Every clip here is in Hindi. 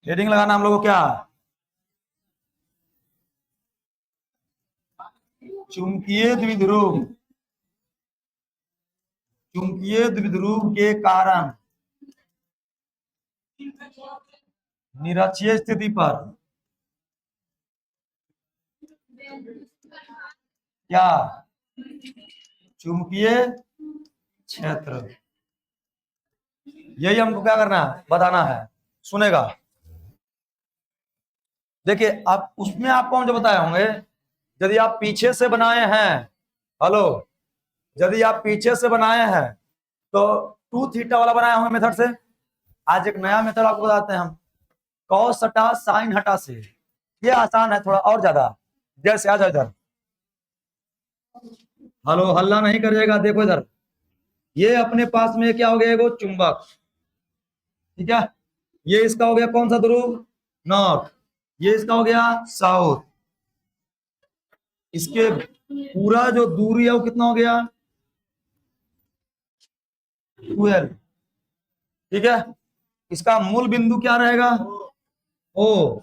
हेडिंग लगाना हम लोग को क्या, चुंबकीय द्विध्रुव, चुंबकीय द्विध्रुव के कारण निरक्षीय स्थिति पर क्या चुंबकीय क्षेत्र, यही हमको क्या करना है, बताना है। सुनेगा, देखिए आप उसमें आपको हम जो बताए होंगे, यदि आप पीछे से बनाए हैं, हेलो, यदि आप पीछे से बनाए हैं तो 2 थीटा वाला बनाए होंगे मेथड से। आज एक नया मेथड आपको बताते हैं हम, कॉस हटा साइन हटा से। ये आसान है थोड़ा और ज्यादा। जैसे आ जाओ इधर, हेलो, हल्ला नहीं करिएगा, देखो इधर, ये अपने पास में क्या हो गया, वो चुंबक, ठीक है। ये इसका हो गया कौन सा ध्रुव, नॉर्थ, ये इसका हो गया साउथ। इसके पूरा जो दूरी है वो कितना हो गया, 12, ठीक है। इसका मूल बिंदु क्या रहेगा, ओ,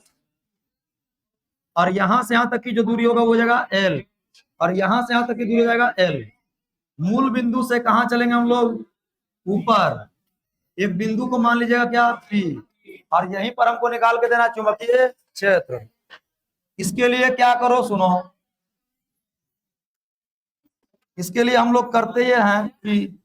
और यहां से यहां तक की जो दूरी होगा वो हो जाएगा एल, और यहां से यहां तक की दूरी हो जाएगा एल। मूल बिंदु से कहां चलेंगे हम लोग, ऊपर। एक बिंदु को मान लीजिएगा क्या, पी, और यहीं पर हमको निकाल के देना चुंबकीय क्षेत्र। इसके लिए क्या करो, सुनो, इसके लिए हम लोग करते ये हैं कि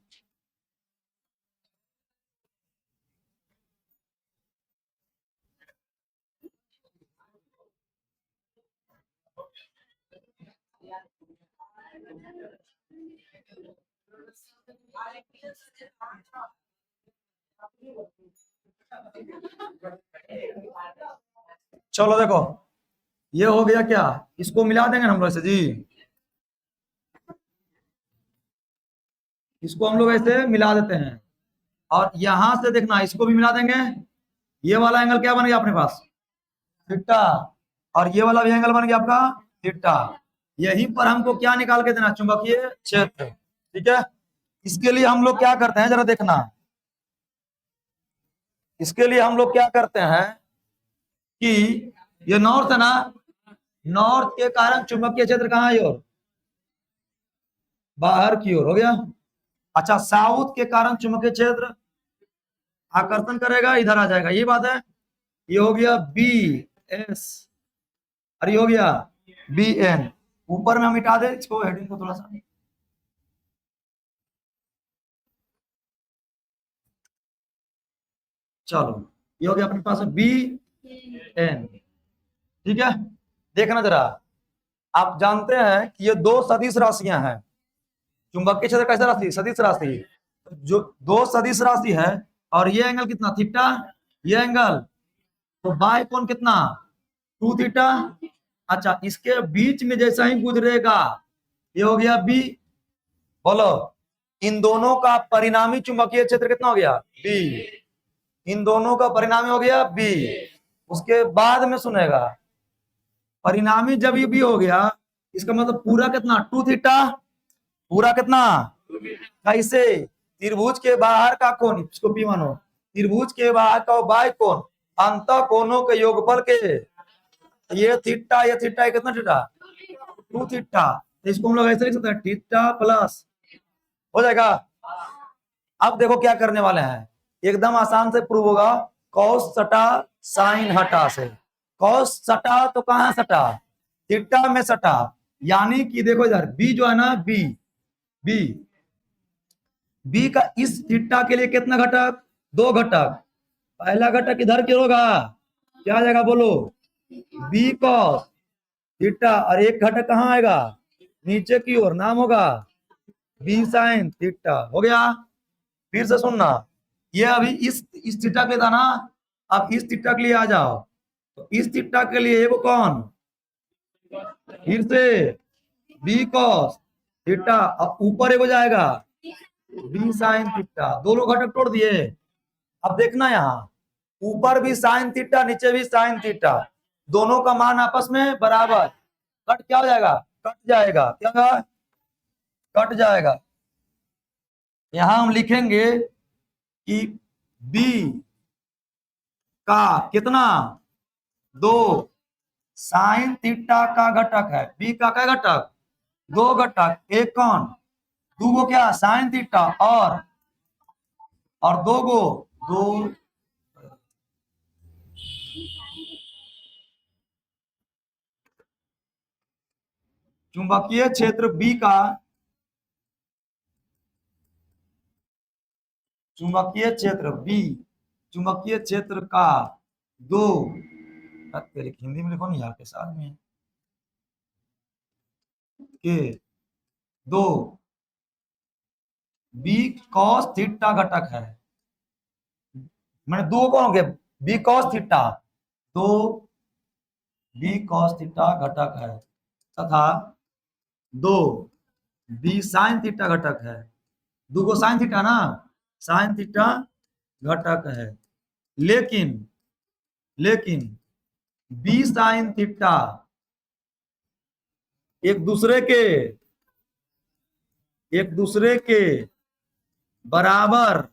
चलो देखो, ये हो गया क्या, इसको मिला देंगे हम लोग ऐसे जी, इसको हम लोग ऐसे मिला देते हैं, और यहां से देखना इसको भी मिला देंगे। ये वाला एंगल क्या बन गया अपने पास, थीटा, और ये वाला भी एंगल बन गया आपका थीटा। यहीं पर हमको क्या निकाल के देना, चुंबकीय क्षेत्र, ठीक है। इसके लिए हम लोग क्या करते हैं जरा देखना, इसके लिए हम लोग क्या करते हैं कि ये नॉर्थ है ना, नॉर्थ के कारण चुंबकीय क्षेत्र कहाँ है, और बाहर की ओर हो गया। अच्छा, साउथ के कारण चुंबकीय क्षेत्र आकर्षण करेगा, इधर आ जाएगा, ये बात है। ये हो गया बी एस, और ये हो गया बी एन। ऊपर में हम मिटा दे इसको, हेडिंग को थोड़ा सा, चलो ये हो गया अपने पास बी एन, ठीक है। देखना जरा, आप जानते हैं कि ये दो सदिश राशियां हैं। चुंबकीय क्षेत्र कैसा राशि, सदिश राशि, जो दो सदिश राशि है, और ये एंगल कितना थीटा, ये एंगल, तो बाय कोण कितना 2 थीटा। अच्छा, इसके बीच में जैसा ही गुजरेगा, ये हो गया बी, बोलो, इन दोनों का परिणामी चुंबकीय क्षेत्र कितना हो गया, बी, इन दोनों का परिणामी हो गया बी। उसके बाद में सुनेगा, परिणामी जब ये बी हो गया, इसका मतलब पूरा कितना 2 थीटा, पूरा कितना, कैसे, त्रिभुज के बाहर का कोण, इसको पी मानो, त्रिभुज के बाहर का बाय कोण, अंत कोणों के योगफल के, ये थीटा, ये थीटा, ये कितना थीटा, 2 थीटा। तो इसको हम लोग ऐसे लिख सकते हैं, थीटा प्लस, हो जाएगा। अब देखो क्या करने वाले हैं, एकदम आसान से प्रूव होगा, कॉस सटा साइन हटा से। कॉस सटा तो कहां सटा, थीटा में सटा, यानी कि देखो इधर बी जो है ना, बी, बी, बी का इस थीटा के लिए कितना घटक, 2 घटक। पहला घटक इधर की होगा, क्या आ जाएगा बोलो, बी कॉस थीटा, और एक घटक कहाँ आएगा, नीचे की ओर, नाम होगा बी साइन थीटा, हो गया। फिर से सुनना, ये अभी इस थीटा के लिए था ना, अब इस थीटा के लिए आ जाओ, तो इस थीटा के लिए वो कौन, फिर से बी कॉस थीटा, अब ऊपर एक हो जाएगा बी साइन थीटा, दोनों घटक तोड़ दिए। अब देखना यहाँ, ऊपर भी साइन थीटा, नीचे भी साइन थीटा, दोनों का मान आपस में बराबर, कट क्या हो जाएगा, कट जाएगा, क्या होगा, कट जाएगा। यहां हम लिखेंगे कि बी का कितना 2 साइन थीटा का घटक है। बी का क्या घटक 2 घटक, एक कौन 2 गो क्या साइन थीटा और 2 गो 2 चुंबकीय क्षेत्र बी का चुंबकीय क्षेत्र बी चुंबकीय क्षेत्र का 2 हिंदी में लिखो नहीं यार कैसे आदमी है के 2 बी कॉस थीटा घटक है। मैंने 2 कौन हो गया b cos theta 2 b cos theta घटक है तथा 2 बी साइन थीटा घटक है। 2 को साइन थीटा ना साइन थीटा घटक है। लेकिन बी साइन थीटा एक दूसरे के बराबर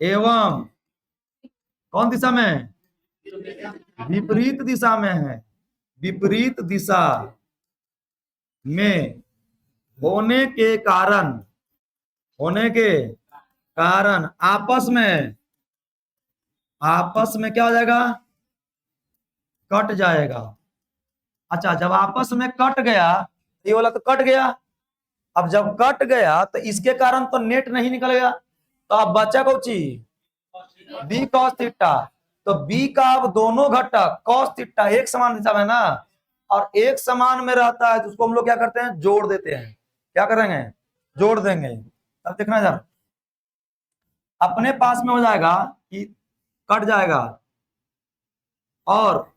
एवं कौन दिशा में विपरीत दिशा में है। विपरीत दिशा में होने के कारण आपस में क्या हो जाएगा कट जाएगा। अच्छा जब आपस में कट गया ये वाला तो कट गया। अब जब कट गया तो इसके कारण तो नेट नहीं निकल गया तो अब बचा कौन चीज बी कॉस थीटा। तो बी का अब दोनों घटक कॉस थीटा एक समान दिशा में ना और एक समान में रहता है तो उसको हम लोग क्या करते हैं जोड़ देते हैं। क्या करेंगे जोड़ देंगे। अब देखना जरा अपने पास में हो जाएगा कि कट जाएगा और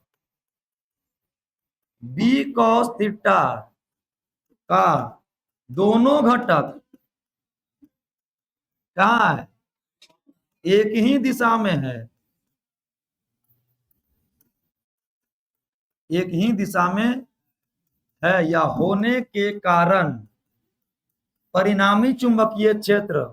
बी कॉस थीटा का दोनों घटक कहाँ है एक ही दिशा में है। एक ही दिशा में है या होने के कारण परिणामी चुंबकीय क्षेत्र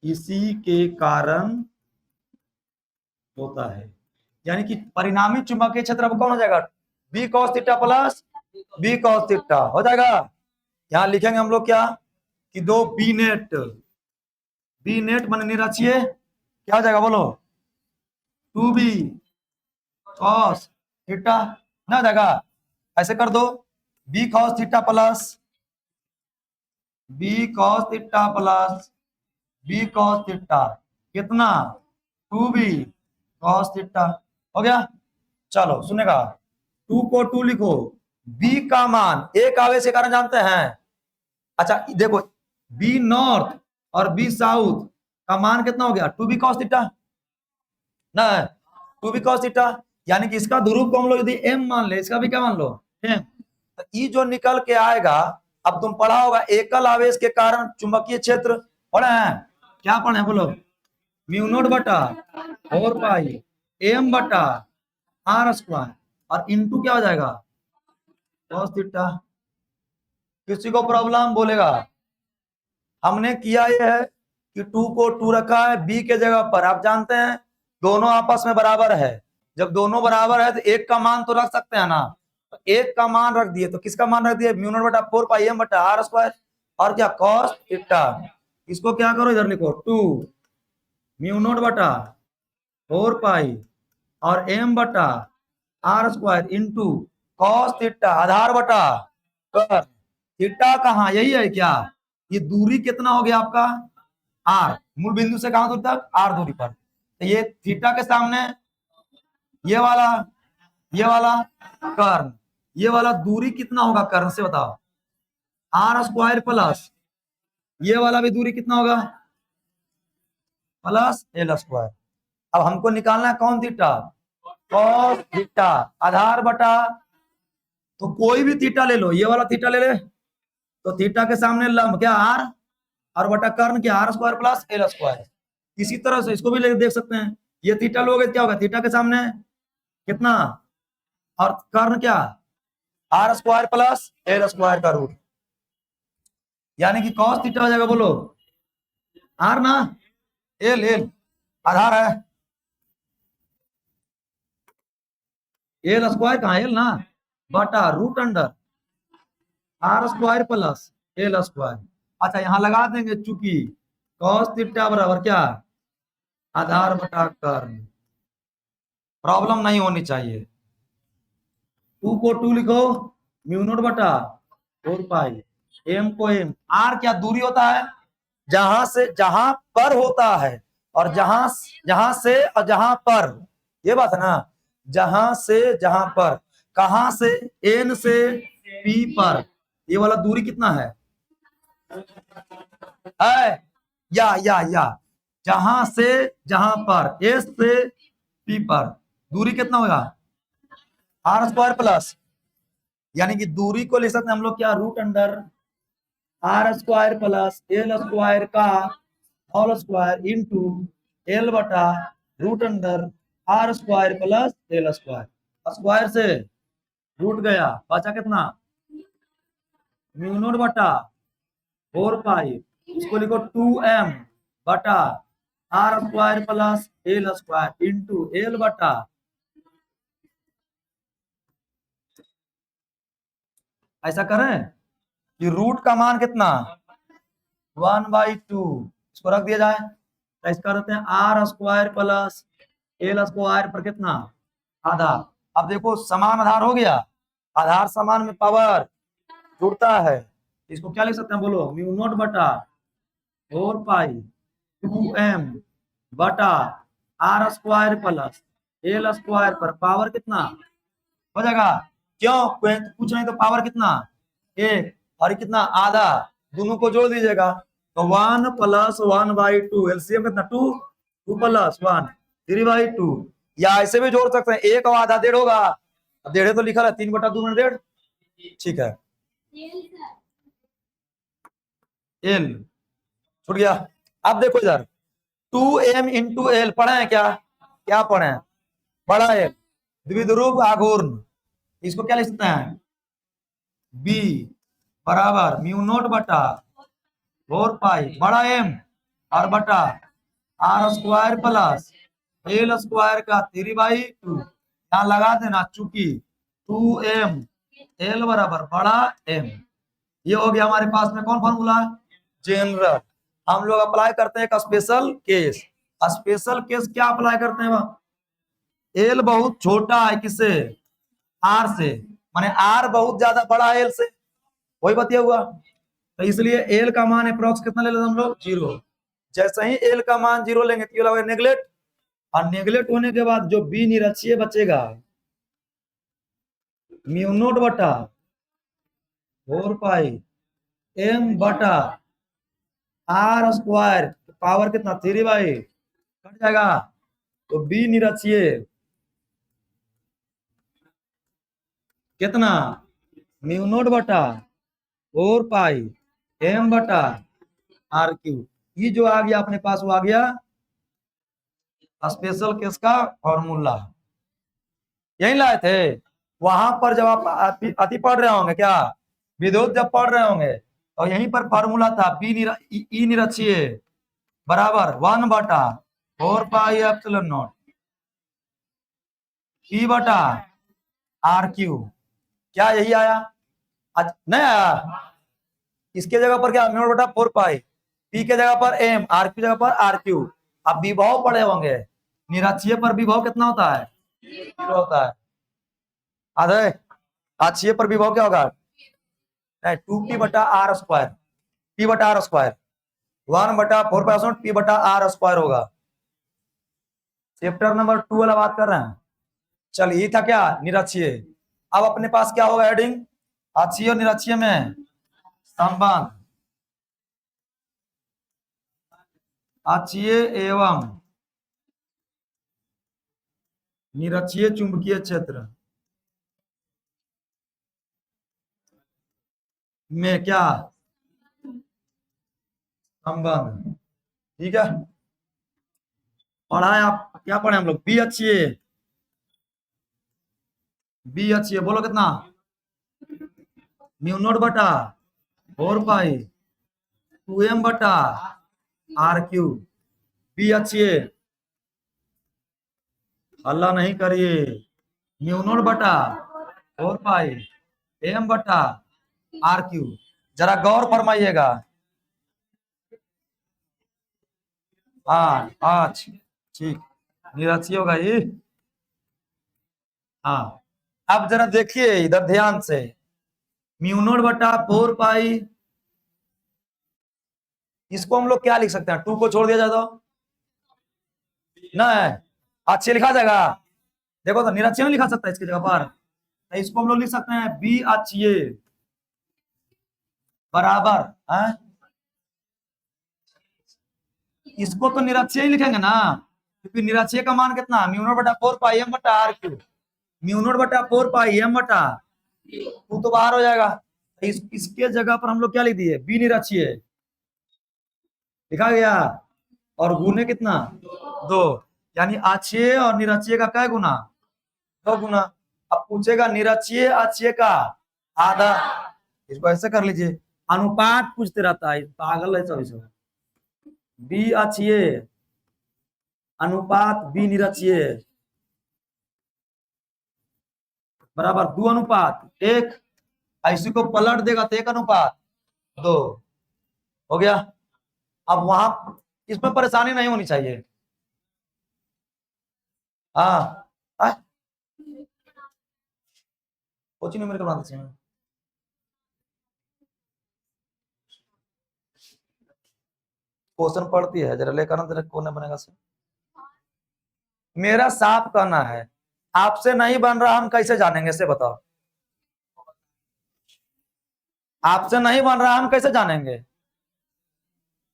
इसी के कारण होता है। यानी कि परिणामी चुंबकीय क्षेत्र अब कौन हो जाएगा b cos theta plus b cos theta हो जाएगा। यहां लिखेंगे हम लोग क्या कि 2 बी नेट मन निरक्षीय क्या हो जाएगा बोलो 2b कॉस थीटा ना हो जाएगा। ऐसे कर दो b cos theta plus b cos theta plus b cos theta कितना 2b कॉस थीटा हो गया। चलो सुनेगा 2 को 2 लिखो बी का मान एक आवेश के कारण जानते हैं। अच्छा देखो बी नॉर्थ और बी साउथ का मान कितना हो गया 2b cos थीटा ना 2b cos थीटा। यानी कि इसका ध्रुव को हम लोग यदि m मान ले इसका भी क्या मान लो m तो ये जो निकल के आएगा। अब तुम पढ़ा होगा एकल आवेश के कारण चुंबकीय क्षेत्र पढ़े हैं क्या पढ़े हैं बोलो म्यू नॉट बटा 4 पाई m बटा r स्क्वायर और इनटू क्या हो जाएगा cos थीटा। किसी को प्रॉब्लम बोलेगा हमने किया यह है कि 2 को 2 रखा है b के जगह पर। आप जानते हैं दोनों आपस में बराबर है। जब दोनों बराबर है तो एक का मान तो रख सकते हैं ना तो एक का मान रख दिए तो किसका मान रख दिए म्यू नॉट बटा 4 पाई m बटा r स्क्वायर और क्या cos थीटा। इसको क्या करो इधर लिखो 2 म्यू नॉट बटा 4 पाई और m बटा r square into cos theta आधार बटा कर थीटा कहाँ यही है क्या ये दूरी कितना हो गया आपका r मूल बिंदु से कहां दूर तक r दूरी पर। तो ये थीटा के सामने ये वाला कर्ण ये वाला दूरी कितना होगा कर्ण से बताओ r स्क्वायर प्लस ये वाला भी दूरी कितना होगा प्लस l स्क्वायर। अब हमको निकालना है कौन थीटा cos थीटा आधार बटा तो कोई भी थीटा ले लो ये वाला थीटा ले ले तो थीटा के सामने लंब क्या r और बटा कर्ण क्या r square plus l square. इसी तरह से इसको भी देख सकते हैं ये थीटा लोगे क्या होगा थीटा के सामने कितना और कर्ण क्या r square plus l square का रूट यानी कि कॉस थीटा हो जाएगा, बोलो आर ना, एल एल आधार है, एल स्क्वायर कहाँ एल ना, बटा root under r square plus l square. अच्छा यहाँ लगा देंगे, चूंकि कॉस थीटा बराबर क्या, आधार बटा कर्ल, प्रॉब्लम नहीं होनी चाहिए। 2 को 2 लिखो, म्यू नोट बटा 4 पाई, एम को एम, आर क्या दूरी होता है, जहां से जहां पर होता है, और जहां जहां से और जहां पर, ये बात है ना, जहां से जहां पर, कहां से, एन से पी पर, ये वाला दूरी कितना है या जहां से जहां पर, एस से पी पर दूरी कितना होगा, आर स्क्वायर प्लस, यानी कि दूरी को लिख सकते हैं हम लोग क्या, root under r square plus l square का होल स्क्वायर इंटू एल बटा root under r square plus l square, square से रूट गया, बचा कितना, म्यू नोट बटा 4 पाई, इसको लिखो 2m बटा r square plus l square into l बटा, ऐसा करें कि रूट का मान कितना 1/2, इसको रख दिया जाए, तो इसका रहते हैं r square plus l square पर कितना, आधा। अब देखो समान आधार हो गया, आधार समान में पावर जुड़ता है, इसको क्या लिख सकते हैं बोलो, म्यू नोट बटा 4 पाई 2m बटा r square plus l square पर पावर कितना हो जाएगा, क्यों कुछ नहीं तो पावर कितना, एक, और ये कितना आधा, दोनों को जोड़ दीजिएगा, तो 1 प्लस 1/2, एलसीएम कितना 2, 2 प्लस 1 3/2, या ऐसे भी जोड़ सकते हैं, एक और आधा 1.5 होगा, डेढ़ तो लिखा है 3/2 में 1.5, ठीक है, एल छूट गया। अब देखो इधर 2m इंटू एल पढ़े हैं क्या, क्या पढ़े हैं, बड़ा एल द्विध्रुव आघूर्ण, इसको क्या लिख सकते हैं, बी बराबर म्यू नोट बटा 4 पाई बड़ा एम और बटा r square plus l square का 3/2, यहाँ लगा देना, चूंकि 2m एल बराबर बड़ा एम, ये हो गया हमारे पास में कौन फॉर्मूला, जनरल। हम लोग अप्लाई करते हैं एक स्पेशल केस, स्पेशल केस क्या अप्लाई करते हैं, एल बहुत छोटा है किससे, आर से, माने आर बहुत ज्यादा बड़ा है एल से, वही बतिया हुआ, तो इसलिए एल का मान अप्रोक्स कितना ले लेते हम लोग, 0। जैसे ही एल का मान 0 लेंगे तो नेगलेक्ट, और नेगलेक्ट होने के बाद जो बी निरक्षीय बचेगा, म्यू नोट बटा 4 पाई एम बटा आर स्क्वायर, पावर कितना 3/, कट जाएगा, तो बी निरक्षीय कितना, म्यू नोट बटा 4 पाई एम बटा आर क्यू, ये जो आ गया अपने पास वो आ गया स्पेशल केस का फॉर्मूला, यही लाए थे। वहां पर जब आप अति पढ़ रहे होंगे क्या, विद्युत जब पढ़ रहे होंगे, तो यहीं पर फॉर्मूला था ई निरक्षीय बराबर 1 बटा 4 पाई एप्सिलॉन नॉट पी बटा आर क्यू, क्या यही आया, नहीं आया, इसके जगह पर क्या, म्यू बटा 4 पाई, पी के जगह पर एम, आर की जगह पर आर क्यू। अब विभव पढ़े होंगे, निरक्षीय पर विभव कितना होता है, 0 होता है, आधे अक्षीय पर विभव क्या होगा, 2p बटा आर स्क्वायर, पी बटा आर स्क्वायर, 1 बटा 4 पी बटा आर स्क्वायर होगा। चैप्टर नंबर 2 वाला बात कर रहे हैं। चल ये था क्या, निरक्षीय। अब अपने पास क्या होगा हेडिंग, अक्षीय और निरक्षीय में संबंध, अक्षीय एवं निरक्षीय चुंबकीय क्षेत्र में क्या संबंध, ठीक है, पढ़ा है आप, क्या पढ़े हम लोग, बी अक्षीय, बी अक्षीय बोलो कितना, म्यू नोट बटा 4 पाई 2m बटा आर क्यू। बी अच्छी है, हल्ला नहीं करिए। म्यू नॉट बटा 4 पाई एम बटा आर क्यू। जरा गौर फरमाइएगा। हाँ पांच, ठीक, निराची होगा ये। हाँ अब जरा देखिए इधर ध्यान से, म्यू नॉट बटा 4 पाई, इसको हम लोग क्या लिख सकते हैं? 2 को छोड़ दिया जाए तो ना है, अच्छे लिखा जाएगा। देखो तो निराची नहीं लिखा सकता इसकी जगह पर, तो इसको हम लोग लिख सकते हैं बी अच्छे बराबर है, इसको तो निरक्षीय ही लिखेंगे ना, क्योंकि निरक्षीय का मान कितना? म्यू नॉट बटा 4 पाई एम बटा आर क्यू। म्यू नॉट बटा 4 पाई एम बटा टू तो बाहर हो जाएगा, तो इसके जगह पर हम लोग क्या लिख दिए? बी निरक्षीय लिखा गया, और गुने कितना? 2, यानी अक्षय और निरक्षीय का क्या गुना? 2 गुना। अब पूछेगा निरक्षीय अक्षय का आधा, इसको ऐसे कर लीजिए, अनुपात पूछते रहता है, पागल है सब। बी अक्षीय अनुपात बी निरक्षीय बराबर 2 अनुपात 1, इसी को पलट देगा तो 1 अनुपात 2 हो गया। अब वहां इसमें परेशानी नहीं होनी चाहिए। हाँ कोचिंग में मेरे को बनाते हैं, क्वेश्चन पढ़ती है, जरा लेकर ना, जरा कौन बनेगा से। मेरा साफ कहना है, आपसे नहीं बन रहा, हम कैसे जानेंगे से बताओ? आपसे नहीं बन रहा, हम कैसे जानेंगे?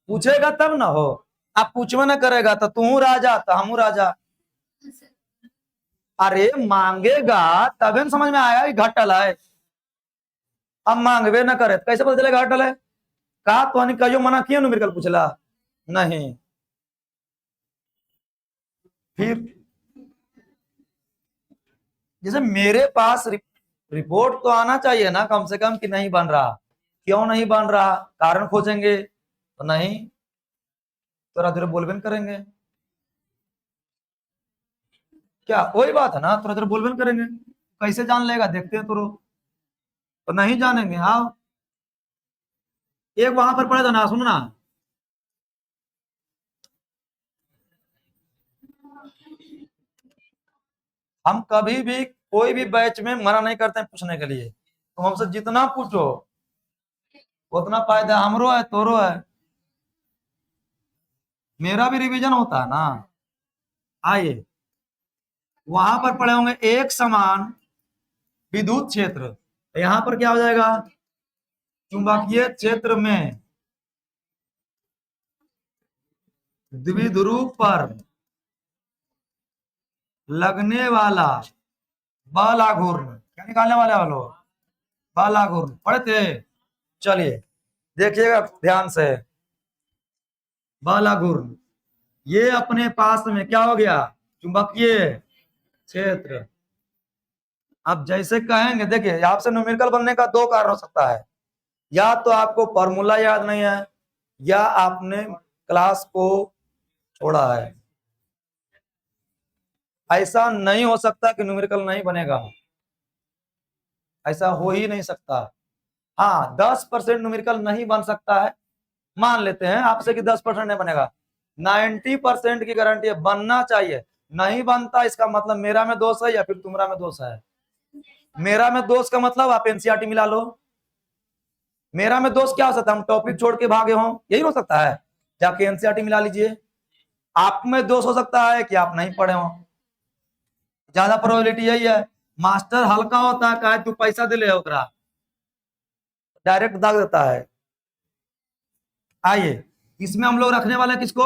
पूछेगा तब ना हो, आप पूछवे ना करेगा तो तू राजा तो हम राजा। अरे मांगेगा तभी न समझ में आया कि घटल है, अब मांगवे ना करे तो कैसे पता चलेगा घटल है? का तो कहियो मना किया न्यूमेरिकल पूछला नहीं, फिर जैसे मेरे पास रिपोर्ट तो आना चाहिए ना कम से कम कि नहीं बन रहा, क्यों नहीं बन रहा, कारण खोजेंगे, तो नहीं थोड़ा देर बोलबेन करेंगे, क्या वही बात है ना, थोड़ा देर बोलबेन करेंगे, कैसे जान लेगा? देखते हैं तो नहीं जानेंगे। हाँ एक वहां पर पड़े था ना, सुनना, हम कभी भी कोई भी बैच में मना नहीं करते हैं पूछने के लिए, तुम हमसे जितना पूछो उतना फायदा हमरो है तोरो है, मेरा भी रिवीजन होता है ना। आइए वहां पर पढ़े होंगे एक समान विद्युत क्षेत्र, यहां पर क्या हो जाएगा? चुंबकीय क्षेत्र में द्विध्रुव पर लगने वाला बल आघूर्ण, क्या निकालने वाले वालों? बल आघूर्ण पढ़े थे, चलिए देखिएगा ध्यान से। बल आघूर्ण ये अपने पास में क्या हो गया? चुंबकीय क्षेत्र। अब जैसे कहेंगे, देखिए आपसे न्यूमेरिकल बनने का 2 कारण हो सकता है, या तो आपको फॉर्मूला याद नहीं है, या आपने क्लास को छोड़ा है। ऐसा नहीं हो सकता कि न्यूमेरिकल नहीं बनेगा, ऐसा हो ही नहीं सकता। हाँ 10% न्यूमेरिकल नहीं बन सकता है, मान लेते हैं आपसे कि 10% नहीं बनेगा, 90% की गारंटी है बनना चाहिए। नहीं बनता इसका मतलब मेरा में दोष है या फिर तुम्हारा में दोष है। मेरा में दोष का मतलब आप एनसीईआरटी मिला लो, मेरा में दोष क्या हो सकता है? हम टॉपिक छोड़ के भागे हों, यही हो सकता है, जाके एनसीईआरटी मिला लीजिए। आप में दोष हो सकता है कि आप नहीं पढ़े हो, ज्यादा प्रोबेबिलिटी यही है। मास्टर हल्का होता है, कहे तू पैसा दे ले ओकरा, डायरेक्ट दाग देता है। आइए इसमें हम लोग रखने वाले किसको?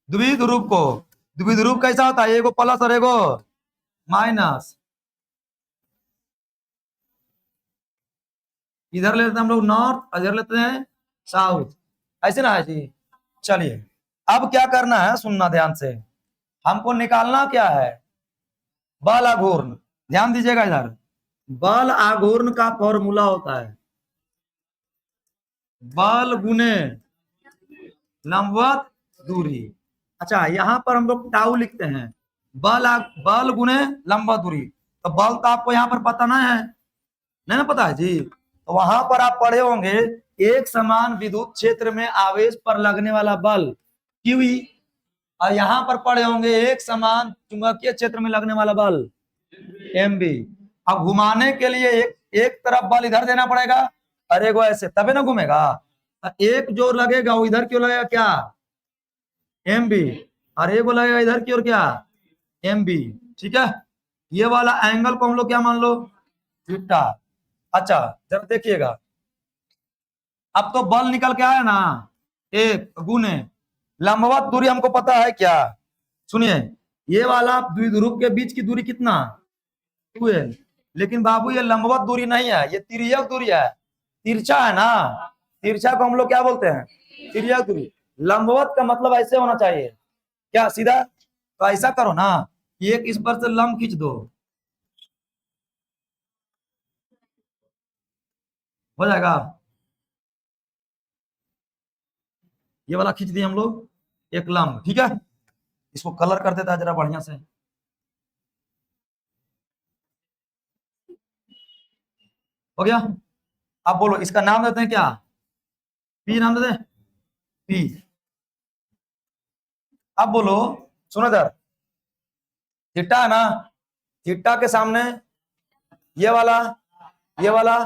द्विध्रुव को। द्विध्रुव कैसा होता है? एगो प्लस और एगो माइनस, इधर लेते हैं हम लोग नॉर्थ, इधर लेते हैं साउथ, ऐसे ना है जी। चलिए अब क्या करना है, सुनना ध्यान से, हमको निकालना क्या है? बल आघूर्ण। ध्यान दीजिएगा इधर, बल आघूर्ण का फॉर्मूला होता है बल गुने लंबवत दूरी। अच्छा, यहाँ पर हम लोग टाउ लिखते हैं, बल गुने लंबवत दूरी। तो बल तो आपको यहाँ पर पता नहीं है, नहीं ना पता है जी। तो वहां पर आप पढ़े होंगे एक समान विद्युत क्षेत्र में आवेश पर लगने वाला बल क्यू, और यहाँ पर पढ़े होंगे एक समान चुंबकीय क्षेत्र में लगने वाला बल एम बी। अब घुमाने के लिए एक तरफ बल इधर देना पड़ेगा और एक ऐसे, तबे ना घूमेगा। एक जो लगेगा वो इधर क्यों लगेगा, क्या एम बी, और एक लगेगा इधर की ओर, क्या एम बी। ठीक है, ये वाला एंगल को हम लोग क्या मान लो, थीटा। अच्छा जरा देखिएगा, अब तो बल निकल के आया ना, एक गुने लंबवत दूरी हमको पता है क्या, सुनिए, ये वाला द्विध्रुव के बीच की दूरी कितना, 2l। लेकिन बाबू ये लंबवत दूरी नहीं है, ये तिर्यक दूरी है, तिरछा है ना, तिरछा को हम लोग क्या बोलते हैं, तिर्यक दूरी। लंबवत का मतलब ऐसे होना चाहिए, क्या सीधा। तो ऐसा करो ना, एक इस पर से लंब खींच दो, हो जाएगा। ये वाला खींच दिए हम लोग एक लंब, ठीक है। इसको कलर कर देता है जरा बढ़िया से, हो गया। अब बोलो इसका नाम देते हैं क्या, पी नाम देते हैं, पी। अब बोलो, सुनो इधर, थीटा है ना, थीटा के सामने ये वाला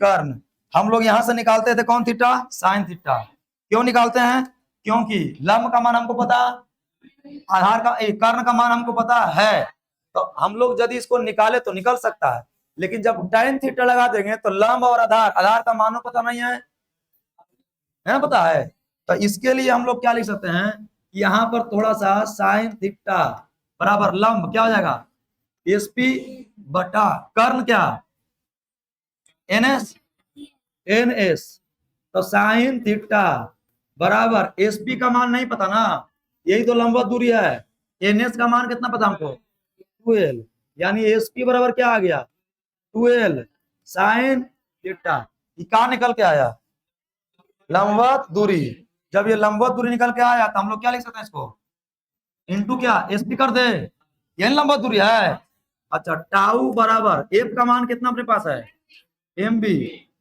कर्ण, हम लोग यहां से निकालते थे कौन, थीटा साइन थीटा। क्यों निकालते हैं, क्योंकि लंब का मान हमको पता, आधार का कर्ण का मान हमको पता है। तो हम लोग यदि इसको निकाले तो निकल सकता है, लेकिन जब tan थीटा लगा देंगे तो लंब और आधार, आधार का मान पता नहीं है ना, पता है। तो इसके लिए हम लोग क्या लिख सकते हैं, यहाँ पर थोड़ा सा साइन थीटा बराबर लंब क्या हो जाएगा, एसपी बटा कर्ण क्या, एनएस, एनएस। तो साइन थीटा बराबर एसपी का मान नहीं पता ना, यही तो लंबवत दूरी है। एनएस का मान कितना पता हमको, 2l, यानी एसपी बराबर क्या आ गया, 2l साइन थीटा। ये कहाँ निकल के आया, लंबवत दूरी। जब ये लंबवत दूरी निकल के आया तो हम लोग क्या लिख सकते हैं इसको, इनटू क्या एसपी कर दे, यही लंबवत दूरी है। अच्छा, टाउ बराबर एफ का मान कितना अपने पास है, m b,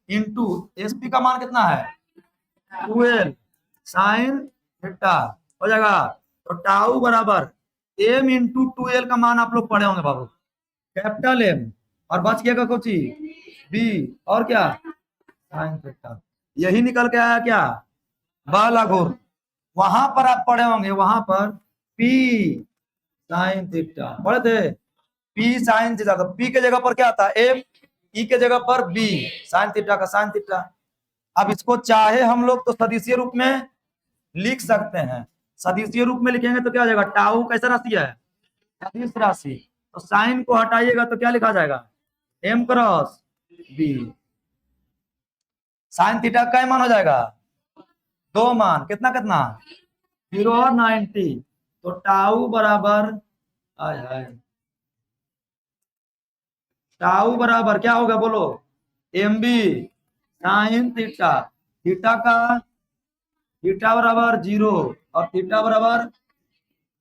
into s p का मान कितना है, 2l साइन थीटा, हो जाएगा। तो टाउ बराबर एम इंटू 2l का मान आप लोग पढ़े होंगे बाबू, कैपिटल एम, और बच गया कुछ बी, और क्या साइन थीटा। यही निकल के आया क्या, बालाघोर। वहां पर आप पढ़े होंगे, वहां पर पी साइन थीटा पढ़े थे, पी साइन थीटा। तो पी के जगह पर क्या आता है एम, ई के जगह पर बी, साइन थीटा का साइन थीटा। अब इसको चाहे हम लोग तो सदिशीय रूप में लिख सकते हैं, सदिशीय रूप में लिखेंगे तो क्या हो जाएगा, टाउ कैसा राशि है, सदिश राशि। तो साइन को हटाइएगा तो क्या लिखा जाएगा, m cross b. Sine theta का मान हो जाएगा, दो मान, कितना कितना 0 और 90। तो टाउ बराबर, आय हाय, टाउ बराबर क्या होगा बोलो, m b sine theta, theta का थीटा बराबर 0 और थीटा बराबर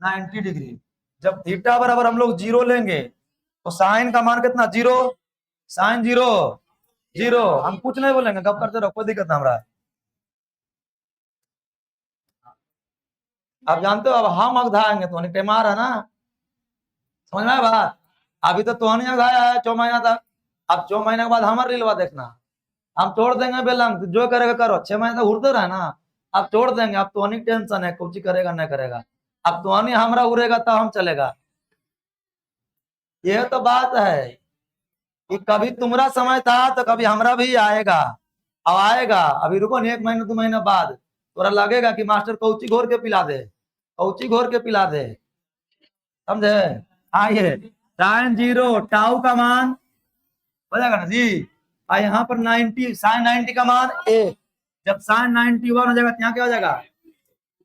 90 डिग्री। जब थीटा बराबर हम लोग 0 लेंगे तो साइन का मान कितना, 0, साइन 0 0। हम कुछ नहीं बोलेंगे, कब करते रहो, कोई दिक्कत ना हमारा। आप जानते हो अब हम अगधाएंगे तो टेमार है ना, समझ में आया बात। अभी तो तुहनी अगधाया है 6 महीना तक, अब 6 महीने के बाद हमारे रीलवा देखना, हम छोड़ देंगे बेलंग, जो करेगा करो, 6 महीने तक उड़ते रहे ना, अब छोड़ देंगे। अब तो टेंशन है कुछ करेगा नहीं करेगा, अब तो हमारा उड़ेगा तब हम चलेगा। ये तो बात है कि कभी तुम्हारा समय था तो कभी हमारा भी आएगा, अब आएगा। अभी रुको नहीं, 1 महीना 2 महीना बाद थोड़ा लगेगा कि मास्टर कौची घोर के पिला दे, कौची घोर के पिला दे, समझे। आइए, साइन 0 टाउ का मान हो जाएगा ना जी, और यहाँ पर 90 साइन 90 का मान ए। जब साइन 91 हो जाएगा तो यहाँ क्या हो जाएगा,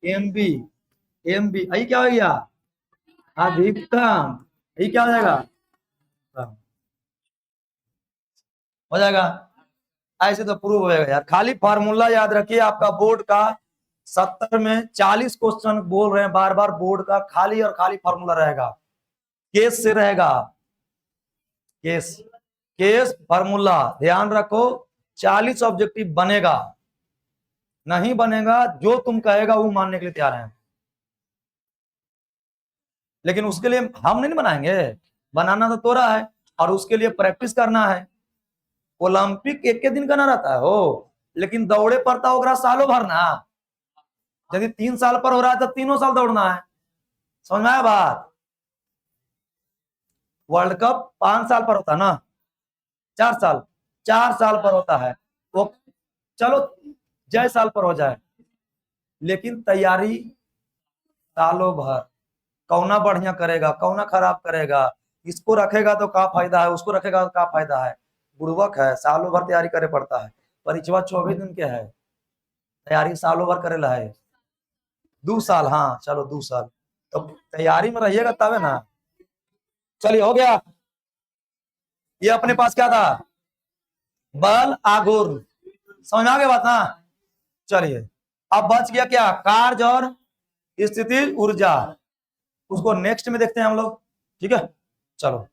एम बी, एम बी यही क्या हो गया, अधिकतम, यही क्या हो जाएगा, हो जाएगा। ऐसे तो प्रूव होगा यार। खाली फार्मूला याद रखिए, आपका बोर्ड का 70 में 40 क्वेश्चन बोल रहे हैं बार बार, बोर्ड का खाली और खाली फार्मूला रहेगा, केस से रहेगा, केस केस फार्मूला ध्यान रखो। 40 ऑब्जेक्टिव बनेगा, नहीं बनेगा जो तुम कहेगा वो मानने के लिए तैयार है, लेकिन उसके लिए हम नहीं बनाएंगे, बनाना तो तोरा है और उसके लिए प्रैक्टिस करना है। ओलंपिक एक के दिन का ना रहता है हो, लेकिन दौड़े पड़ता होगा सालों भर ना। यदि 3 साल पर हो रहा है तो 3 साल दौड़ना है, समझ में आया बात। वर्ल्ड कप 5 साल पर होता है ना, 4 साल, 4 साल पर होता है वो, चलो जय साल पर हो जाए, लेकिन तैयारी सालों भर। कौना बढ़िया करेगा, कौना खराब करेगा, इसको रखेगा तो का फायदा है, उसको रखेगा तो का फायदा है। बुड़बक है, सालों भर तैयारी करे पड़ता है। परीक्षा 24 दिन के है, तैयारी सालों भर करेला है। 2 साल, हाँ चलो 2 साल, तो तैयारी में रहिएगा तबे ना। चलिए हो गया, ये अपने पास क्या था, बल आघूर्ण, समझ आ गया बात ना। चलिए अब बच गया क्या, कार्य और स्थिति ऊर्जा, उसको नेक्स्ट में देखते हैं हम लोग, ठीक है चलो।